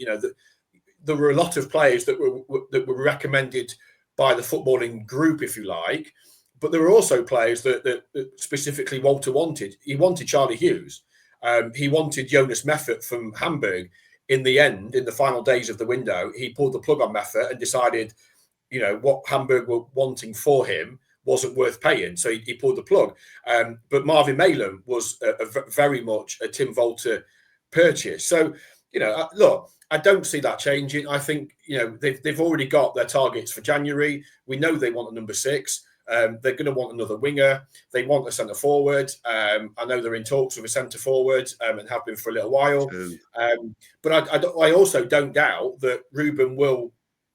There were a lot of players that were recommended by the footballing group, if you like, but there were also players that specifically Walter wanted. He wanted Charlie Hughes. He wanted Jonas Meffert from Hamburg. In the end, in the final days of the window, he pulled the plug on Meffert and decided what Hamburg were wanting for him wasn't worth paying. So he pulled the plug. But Marvin Malum was very much a Tim Walter purchase. So, look, I don't see that changing. I think, they've already got their targets for January. We know they want a number 6. They're going to want another winger. They want a centre forward. I know they're in talks with a centre forward and have been for a little while. But I also don't doubt that Ruben will,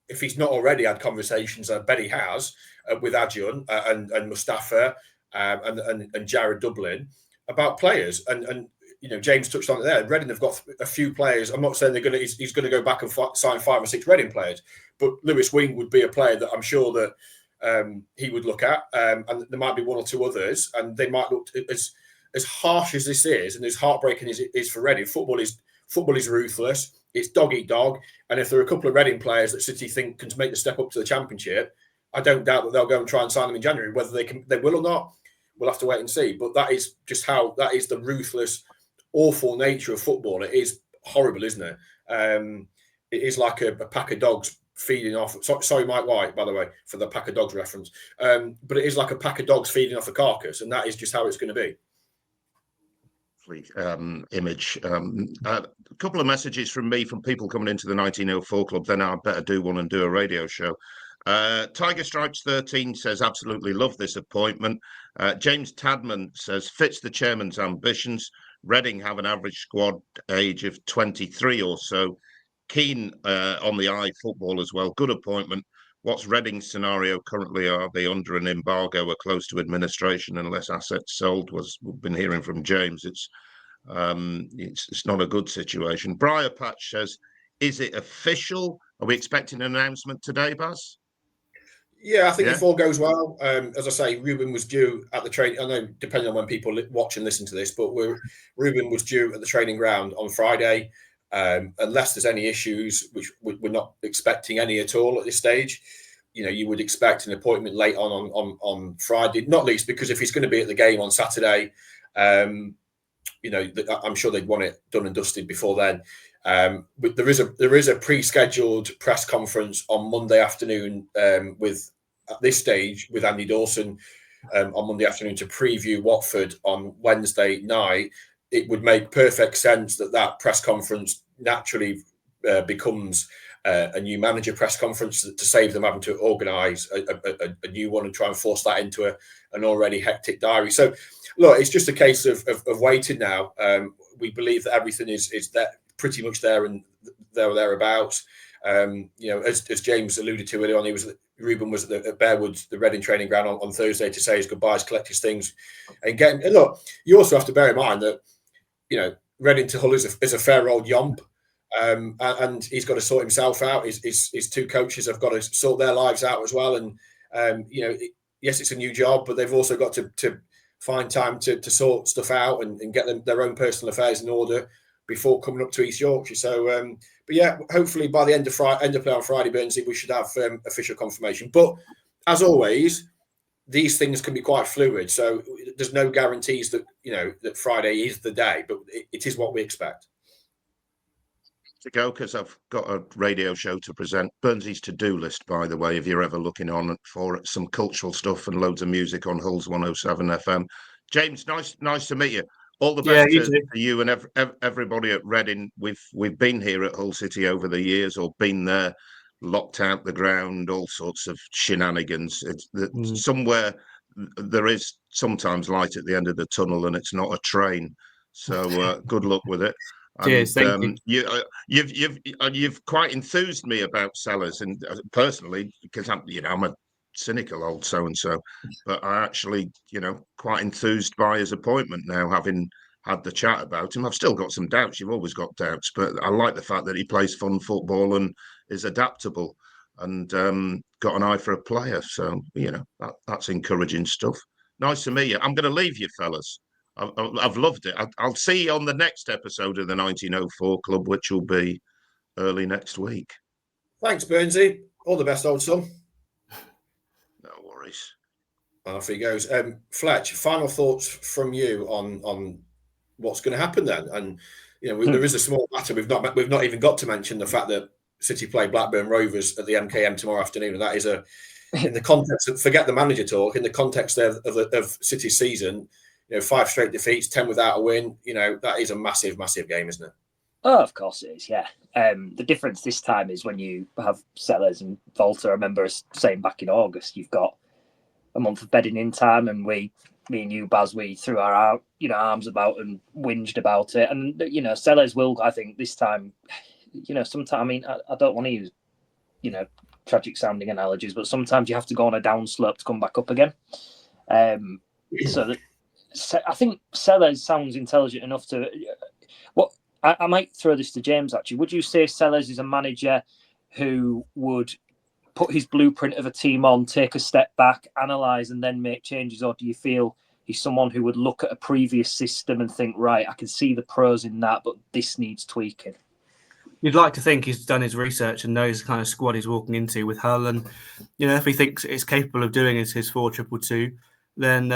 if he's not already had conversations, I bet he has, with Acun and Mustafa and Jared Dublin about players. And James touched on it there. Reading have got a few players. I'm not saying he's going to go back and sign 5 or 6 Reading players, but Lewis Wing would be a player that I'm sure that he would look at, and there might be 1 or 2 others, and they might look as harsh as this is, and as heartbreaking as it is for Reading. Football is ruthless. It's dog eat dog, and if there are a couple of Reading players that City think can make the step up to the Championship, I don't doubt that they'll go and try and sign them in January. Whether they will or not, we'll have to wait and see. But that is just that is the ruthless, awful nature of football. It is horrible, isn't it? It is like a pack of dogs feeding off. Sorry, Mike White, by the way, for the pack of dogs reference. But it is like a pack of dogs feeding off a carcass, and that is just how it's going to be. Image. A couple of messages from me from people coming into the 1904 club. Then I better do one and do a radio show. Tiger Stripes 13 says, absolutely love this appointment. James Tadman says, fits the chairman's ambitions. Reading have an average squad age of 23 or so. Keen on the eye football as well. Good appointment. What's Reading's scenario currently? Are they under an embargo or close to administration unless assets sold? We've been hearing from James. It's not a good situation. Briar Patch says, is it official? Are we expecting an announcement today, Baz? Yeah, I think if all goes well, as I say, Ruben was due at the training. I know, depending on when people watch and listen to this, but Ruben was due at the training ground on Friday. Unless there's any issues, which we're not expecting any at all at this stage, you would expect an appointment late on Friday, not least because if he's going to be at the game on Saturday, I'm sure they'd want it done and dusted before then. But there is a pre-scheduled press conference on Monday afternoon at this stage with Andy Dawson on Monday afternoon to preview Watford on Wednesday night. It would make perfect sense that press conference naturally becomes a new manager press conference to save them having to organise a new one and try and force that into an already hectic diary. So, look, it's just a case of waiting now. We believe that everything is there, pretty much there and thereabouts. As James alluded to earlier on, Ruben was at Bearwood, the Reading training ground on Thursday to say his goodbyes, collect his things, and get. And look, you also have to bear in mind that Reading to Hull is a fair old yomp, and he's got to sort himself out. His two coaches have got to sort their lives out as well. And yes, it's a new job, but they've also got to find time to sort stuff out and get their own personal affairs in order before coming up to East Yorkshire. So, but yeah, hopefully by the end of play on Friday, Burnsy, we should have official confirmation. But as always, these things can be quite fluid. So there's no guarantees that that Friday is the day, but it is what we expect. To go, because I've got a radio show to present. Burnsy's to-do list, by the way, if you're ever looking on for some cultural stuff and loads of music on Hull's 107 FM. James, nice to meet you. All the best to you and everybody at Reading. We've been here at Hull City over the years, or been there, locked out the ground, all sorts of shenanigans. Somewhere there is sometimes light at the end of the tunnel, and it's not a train. So good luck with it. Cheers, thank you. You've quite enthused me about Selles, and personally, because I'm a cynical old so-and-so, but I actually, quite enthused by his appointment now, having had the chat about him. I've still got some doubts. You've always got doubts, but I like the fact that he plays fun football and is adaptable and got an eye for a player. So, that's encouraging stuff. Nice to meet you. I'm going to leave you, fellas. I've loved it. I'll see you on the next episode of the 1904 Club, which will be early next week. Thanks, Burnsy. All the best, old son. No worries. Off he goes. Fletch, final thoughts from you on what's going to happen then? And there is a small matter. We've not even got to mention the fact that City play Blackburn Rovers at the MKM tomorrow afternoon, and that is in the context of, forget the manager talk, in the context of City's season. 5 straight defeats, 10 without a win. That is a massive, massive game, isn't it? Oh, of course it is, yeah. The difference this time is when you have Selles and Volta. I remember us saying back in August, you've got a month of bedding in time, and me and you, Baz, we threw our arms about and whinged about it. And, Selles will, I think, this time, sometimes, I mean, I don't want to use, tragic sounding analogies, but sometimes you have to go on a down slope to come back up again. So I think Selles sounds intelligent enough to. I might throw this to James, actually. Would you say Selles is a manager who would put his blueprint of a team on, take a step back, analyse, and then make changes? Or do you feel he's someone who would look at a previous system and think, right, I can see the pros in that, but this needs tweaking? You'd like to think he's done his research and knows the kind of squad he's walking into with Hull. And, if he thinks it's capable of doing his 4-2-2, then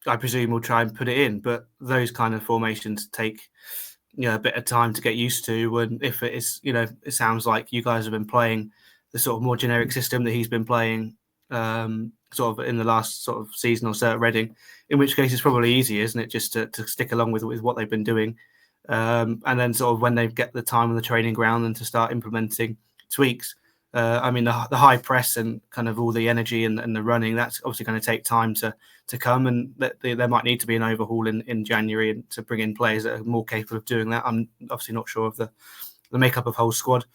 I presume we'll try and put it in. But those kind of formations take a bit of time to get used to. And if it is, it sounds like you guys have been playing the sort of more generic system that he's been playing sort of in the last sort of season or so at Reading, in which case it's probably easier, isn't it, just to stick along with what they've been doing. And then sort of when they get the time on the training ground and to start implementing tweaks. I mean, the high press and kind of all the energy and the running, that's obviously going to take time to come, and there might need to be an overhaul in January and to bring in players that are more capable of doing that. I'm obviously not sure of the makeup of whole squad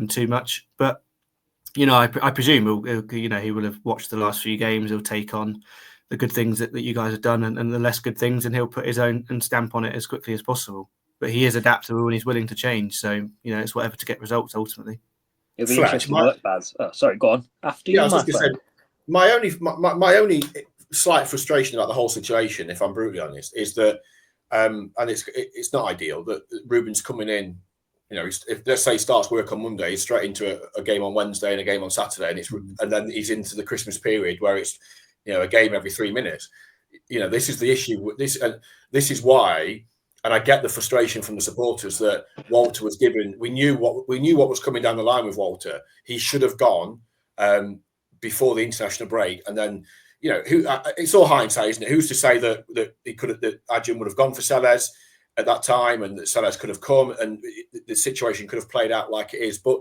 too much, but I presume he will have watched the last few games. He'll take on the good things that you guys have done and the less good things, and he'll put his own and stamp on it as quickly as possible. But he is adaptable and he's willing to change, so it's whatever to get results ultimately. It'll be interesting work, Baz. Oh, sorry, go on. After you, I was just going to say, my only slight frustration about the whole situation, if I'm brutally honest, is that, and it's not ideal that Ruben's coming in. If let's say he starts work on Monday, he's straight into a game on Wednesday and a game on Saturday, and then he's into the Christmas period where it's a game every 3 minutes. This is the issue. This is why. And I get the frustration from the supporters that Walter was given. We knew what was coming down the line with Walter. He should have gone before the international break. And then, it's all hindsight, isn't it? Who's to say that Acun would have gone for Selles at that time, and that Selles could have come, and the situation could have played out like it is. But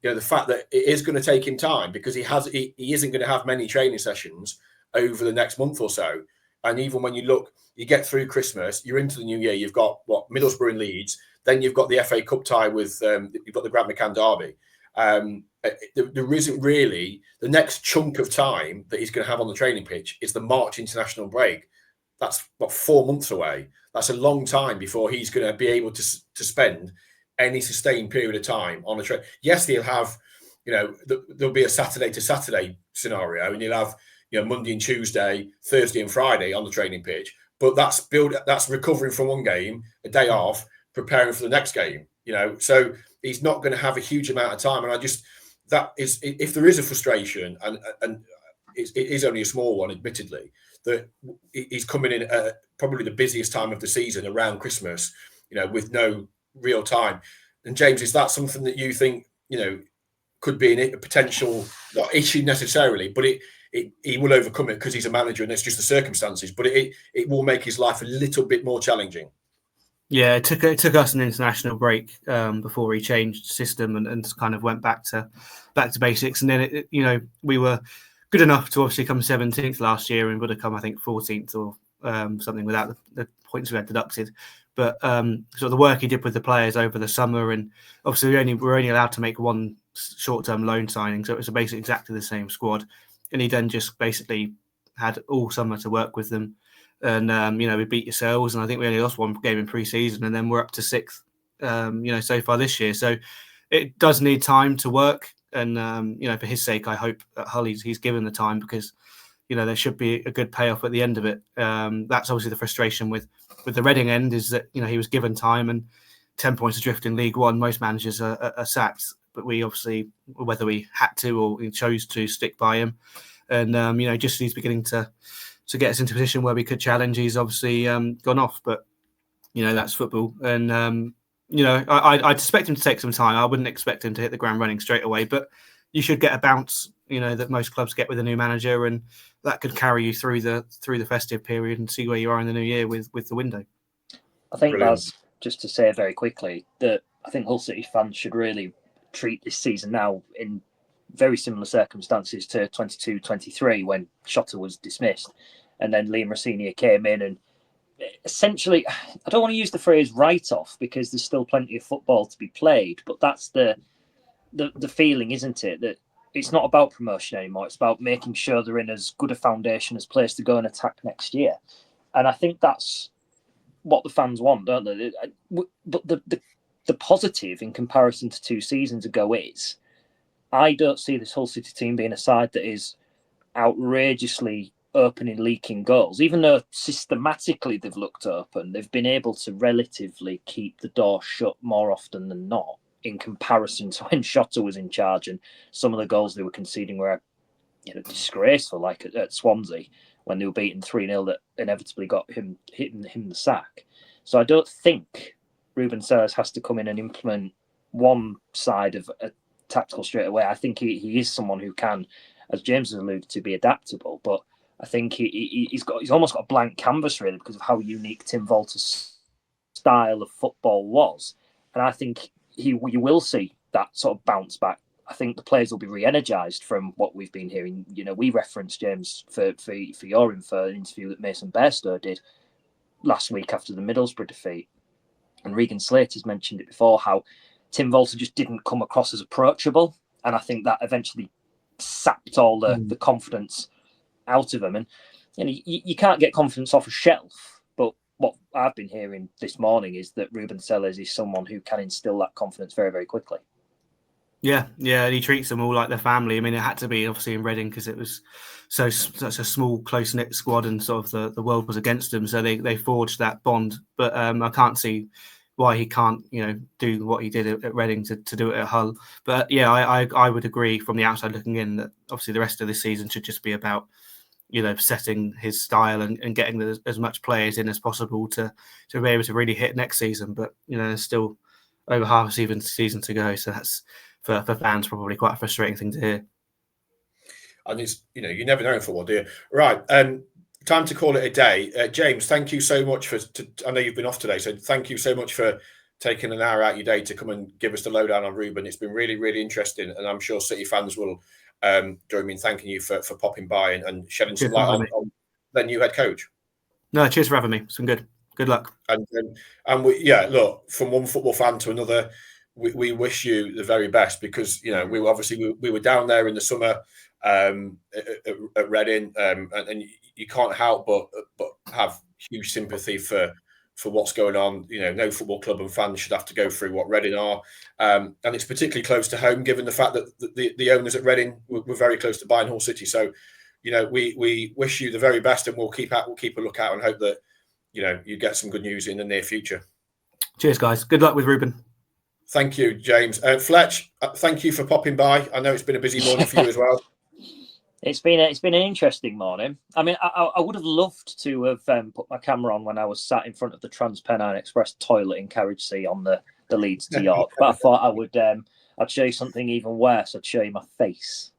the fact that it is going to take him time, because he isn't going to have many training sessions over the next month or so. And even when you get through Christmas, you're into the new year. You've got Middlesbrough and Leeds. Then you've got the FA Cup tie with you've got the Grant McCann derby, There isn't really the next chunk of time that he's going to have on the training pitch is the March international break. That's what 4 months away. That's a long time before he's going to be able to spend any sustained period of time on a train. Yes, he'll have, there'll be a Saturday to Saturday scenario, and he'll have, Monday and Tuesday, Thursday and Friday on the training pitch. But that's recovering from one game, a day off, preparing for the next game. So he's not going to have a huge amount of time, and that is, if there is a frustration, and it is only a small one, admittedly, that he's coming in at probably the busiest time of the season around Christmas, with no real time. And James, is that something that you think, could be a potential, not issue necessarily, but he will overcome it because he's a manager and it's just the circumstances, but it will make his life a little bit more challenging? Yeah, it took us an international break before he changed system and kind of went back to basics. And then we were good enough to obviously come 17th last year and would have come, I think, 14th or something without the points we had deducted. But sort of the work he did with the players over the summer, and obviously we're only allowed to make one short-term loan signing, so it was basically exactly the same squad. And he then just basically had all summer to work with them. And, we beat yourselves, and I think we only lost one game in pre-season, and then we're up to 6th, so far this year. So it does need time to work. And, for his sake, I hope at Hull he's given the time, because, there should be a good payoff at the end of it. That's obviously the frustration with the Reading end, is that, he was given time, and 10 points adrift in League One, most managers are sacked. But we obviously, whether we had to or we chose to, stick by him. And, just as he's beginning to get us into a position where we could challenge, he's obviously gone off. But, that's football. And, I'd expect him to take some time. I wouldn't expect him to hit the ground running straight away. But you should get a bounce, that most clubs get with a new manager. And that could carry you through the festive period and see where you are in the new year with the window. I think that's just to say very quickly that I think Hull City fans should really treat this season now in very similar circumstances to 22-23 when Shota was dismissed, and then Liam Rossini came in and essentially, I don't want to use the phrase write-off because there's still plenty of football to be played, but that's the feeling, isn't it? That it's not about promotion anymore. It's about making sure they're in as good a foundation as place to go and attack next year. And I think that's what the fans want, don't they? But the positive in comparison to 2 seasons ago is I don't see this Hull City team being a side that is outrageously open in leaking goals. Even though systematically they've looked open, they've been able to relatively keep the door shut more often than not in comparison to when Shota was in charge, and some of the goals they were conceding were disgraceful, like at Swansea when they were beaten 3-0 that inevitably got him the sack. So I don't think Ruben Selles has to come in and implement one side of a tactical straight away. I think he is someone who can, as James has alluded to, be adaptable. But I think he's almost got a blank canvas really because of how unique Tim Walter's style of football was. And I think you will see that sort of bounce back. I think the players will be re-energised from what we've been hearing. We referenced, James, for your info, an interview that Mason Bairstow did last week after the Middlesbrough defeat. And Regan Slater has mentioned it before, how Tim Walter just didn't come across as approachable. And I think that eventually sapped all the confidence out of him. And you can't get confidence off a shelf. But what I've been hearing this morning is that Ruben Selles is someone who can instill that confidence very, very quickly. Yeah, and he treats them all like their family. I mean, it had to be obviously in Reading because it was such a small, close-knit squad, and sort of the world was against them, so they forged that bond. But I can't see why he can't, do what he did at Reading to do it at Hull. But yeah, I would agree from the outside looking in that obviously the rest of this season should just be about, setting his style and getting as much players in as possible to be able to really hit next season. But there's still over half a season to go, so that's for fans probably quite a frustrating thing to hear. And it's you never know in football, do you? Right, time to call it a day. James, thank you so much I know you've been off today, so thank you so much for taking an hour out of your day to come and give us the lowdown on Ruben. It's been really, really interesting, and I'm sure City fans will join me in thanking you for popping by and shedding some light on their new head coach. No, cheers for having me. It's been good. Good luck. And look, from one football fan to another, we wish you the very best, because we were down there in the summer at Reading, and you can't help but have huge sympathy for what's going on. No football club and fans should have to go through what Reading are, and it's particularly close to home given the fact that the owners at Reading were very close to buying Hull City. So we wish you the very best, and we'll keep a lookout and hope that you get some good news in the near future. Cheers, guys. Good luck with Ruben. Thank you, James. Fletch, thank you for popping by. I know it's been a busy morning for you as well. It's been an interesting morning. I mean, I would have loved to have put my camera on when I was sat in front of the TransPennine Express toilet in Carriage Sea on the Leeds to York, but I thought I would I'd show you something even worse. I'd show you my face.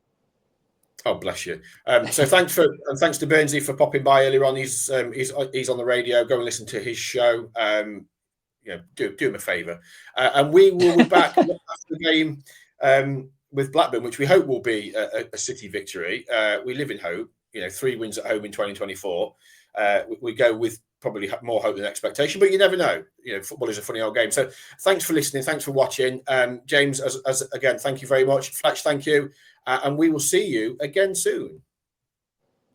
Oh, bless you. So thanks to Bernsey for popping by earlier on. He's on the radio. Go and listen to his show. Do him a favour. And we will be back after the game with Blackburn, which we hope will be a City victory. We live in hope. 3 wins at home in 2024. We go with probably more hope than expectation, but you never know. Football is a funny old game. So thanks for listening. Thanks for watching. James, as again, thank you very much. Fletch, thank you. And we will see you again soon.